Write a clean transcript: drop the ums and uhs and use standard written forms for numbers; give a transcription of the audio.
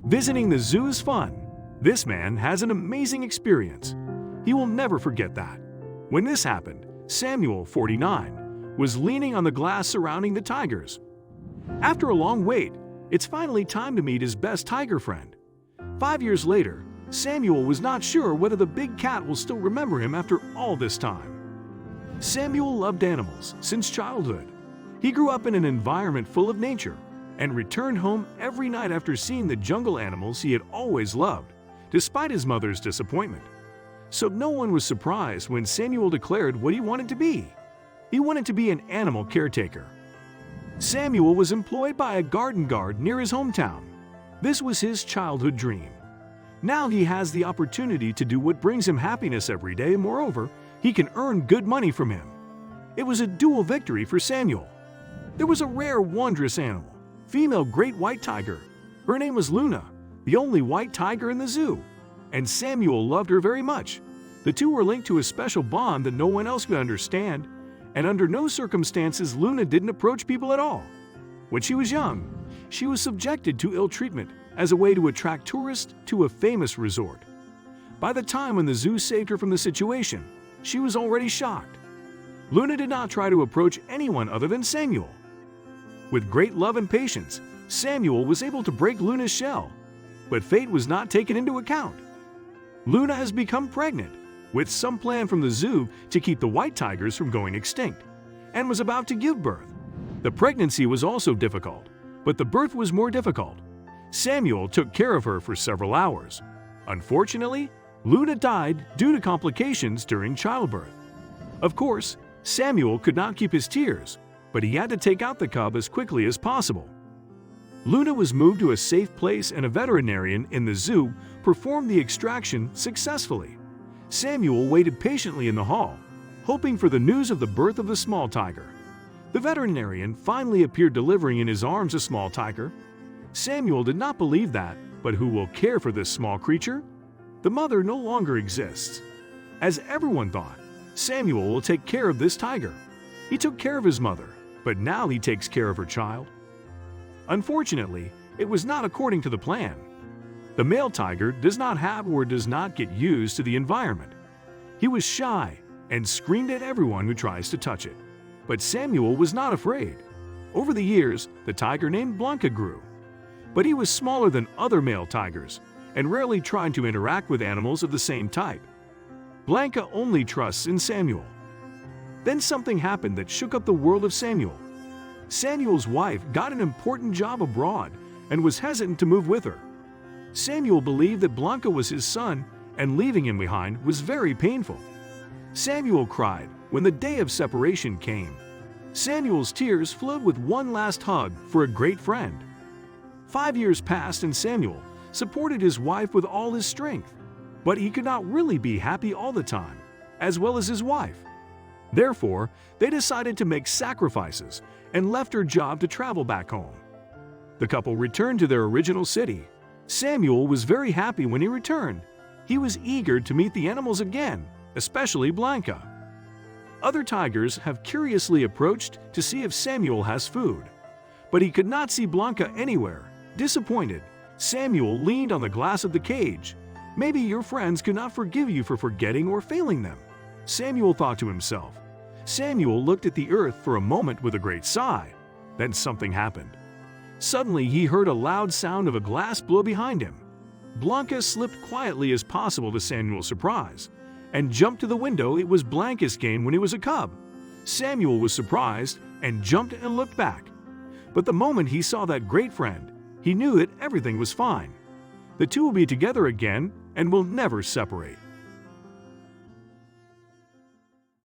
Visiting the zoo is fun. This man has an amazing experience. He will never forget that. When this happened, Samuel, 49, was leaning on the glass surrounding the tigers. After a long wait, it's finally time to meet his best tiger friend. 5 years later, Samuel was not sure whether the big cat will still remember him after all this time. Samuel loved animals since childhood. He grew up in an environment full of nature and returned home every night after seeing the jungle animals he had always loved, despite his mother's disappointment. So no one was surprised when Samuel declared what he wanted to be. He wanted to be an animal caretaker. Samuel was employed by a garden guard near his hometown. This was his childhood dream. Now he has the opportunity to do what brings him happiness every day. Moreover, he can earn good money from him. It was a dual victory for Samuel. There was a rare, wondrous animal, female great white tiger. Her name was Luna, the only white tiger in the zoo, and Samuel loved her very much. The two were linked to a special bond that no one else could understand, and under no circumstances Luna didn't approach people at all. When she was young, she was subjected to ill treatment as a way to attract tourists to a famous resort. By the time when the zoo saved her from the situation, she was already shocked. Luna did not try to approach anyone other than Samuel. With great love and patience, Samuel was able to break Luna's shell, but fate was not taken into account. Luna has become pregnant, with some plan from the zoo to keep the white tigers from going extinct, and was about to give birth. The pregnancy was also difficult, but the birth was more difficult. Samuel took care of her for several hours. Unfortunately, Luna died due to complications during childbirth. Of course, Samuel could not keep his tears, but he had to take out the cub as quickly as possible. Luna was moved to a safe place and a veterinarian in the zoo performed the extraction successfully. Samuel waited patiently in the hall, hoping for the news of the birth of the small tiger. The veterinarian finally appeared delivering in his arms a small tiger. Samuel did not believe that, but who will care for this small creature? The mother no longer exists. As everyone thought, Samuel will take care of this tiger. He took care of his mother, but now he takes care of her child. Unfortunately, it was not according to the plan. The male tiger does not have or does not get used to the environment. He was shy and screamed at everyone who tries to touch it. But Samuel was not afraid. Over the years, the tiger named Blanca grew. But he was smaller than other male tigers and rarely tried to interact with animals of the same type. Blanca only trusts in Samuel. Then something happened that shook up the world of Samuel. Samuel's wife got an important job abroad and was hesitant to move with her. Samuel believed that Blanca was his son, and leaving him behind was very painful. Samuel cried when the day of separation came. Samuel's tears flowed with one last hug for a great friend. 5 years passed and Samuel supported his wife with all his strength, but he could not really be happy all the time, as well as his wife. Therefore, they decided to make sacrifices and left her job to travel back home. The couple returned to their original city. Samuel was very happy when he returned. He was eager to meet the animals again, especially Blanca. Other tigers have curiously approached to see if Samuel has food, but he could not see Blanca anywhere. Disappointed, Samuel leaned on the glass of the cage. Maybe your friends could not forgive you for forgetting or failing them, Samuel thought to himself. Samuel looked at the earth for a moment with a great sigh. Then something happened. Suddenly he heard a loud sound of a glass blow behind him. Blanca slipped quietly as possible to Samuel's surprise and jumped to the window. It was Blanca's game when he was a cub. Samuel was surprised and jumped and looked back. But the moment he saw that great friend, he knew that everything was fine. The two will be together again and will never separate.